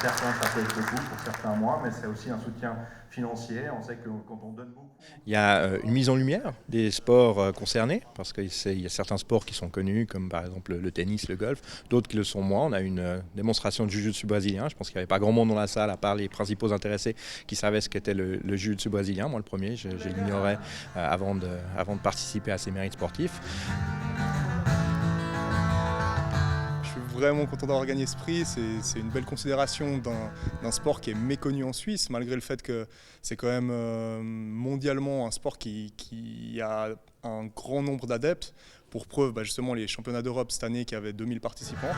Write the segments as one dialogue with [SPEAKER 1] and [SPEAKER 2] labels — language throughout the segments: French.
[SPEAKER 1] certains, ça peut être beaucoup, pour certains moins, mais c'est aussi un soutien financier. On sait que quand on donne beaucoup...
[SPEAKER 2] Il y a une mise en lumière des sports concernés, parce qu'il y a certains sports qui sont connus, comme par exemple le tennis, le golf, d'autres qui le sont moins. On a une démonstration de jiu-jitsu brésilien. Je pense qu'il n'y avait pas grand monde dans la salle, à part les principaux intéressés qui savaient ce qu'était le jiu-jitsu brésilien. Moi, le premier, je l'ignorais avant de participer à ces mérites sportifs.
[SPEAKER 3] Je suis vraiment content d'avoir gagné ce prix. C'est une belle considération d'un sport qui est méconnu en Suisse, malgré le fait que c'est quand même mondialement un sport qui a un grand nombre d'adeptes. Pour preuve, justement, les championnats d'Europe cette année qui avaient 2000 participants.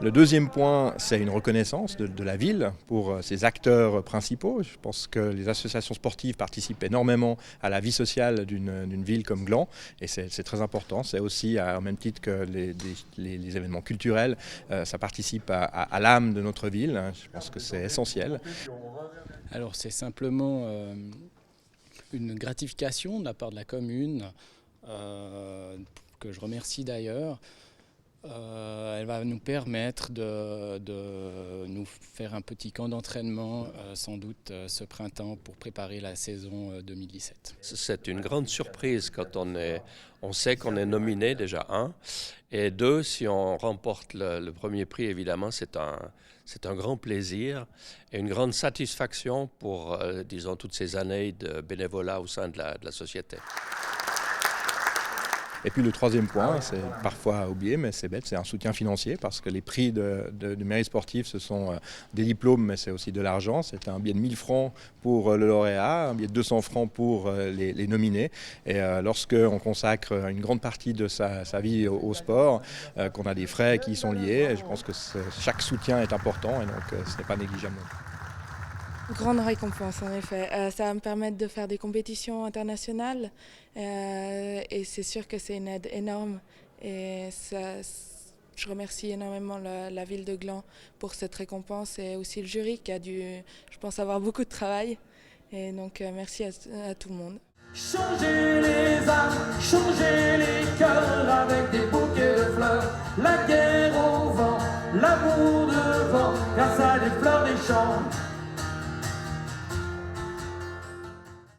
[SPEAKER 2] Le deuxième point, c'est une reconnaissance de la ville pour ses acteurs principaux. Je pense que les associations sportives participent énormément à la vie sociale d'une ville comme Gland, et c'est très important. C'est aussi, au même titre que les événements culturels, ça participe à l'âme de notre ville. Je pense que c'est essentiel.
[SPEAKER 4] Alors c'est simplement une gratification de la part de la commune, que je remercie d'ailleurs. Elle va nous permettre de nous faire un petit camp d'entraînement, sans doute ce printemps, pour préparer la saison 2017.
[SPEAKER 5] C'est une grande surprise quand on sait qu'on est nominé déjà, un, et deux, si on remporte le premier prix, évidemment, c'est un grand plaisir et une grande satisfaction pour, disons, toutes ces années de bénévolat au sein de la société.
[SPEAKER 2] Et puis le troisième point, c'est parfois oublié, mais c'est bête, c'est un soutien financier, parce que les prix de mérite sportif, ce sont des diplômes, mais c'est aussi de l'argent. C'est un billet de 1000 francs pour le lauréat, un billet de 200 francs pour les nominés. Et lorsqu'on consacre une grande partie de sa vie au sport, qu'on a des frais qui y sont liés, je pense que chaque soutien est important, et donc ce n'est pas négligeable.
[SPEAKER 6] Grande récompense en effet. Ça va me permettre de faire des compétitions internationales et c'est sûr que c'est une aide énorme. Et je remercie énormément la ville de Gland pour cette récompense et aussi le jury qui a dû, je pense, avoir beaucoup de travail. Et donc merci à tout le monde.
[SPEAKER 7] Changer les âmes, changer les cœurs avec des bouquets de fleurs. La guerre au vent, l'amour devant, grâce à des fleurs des champs.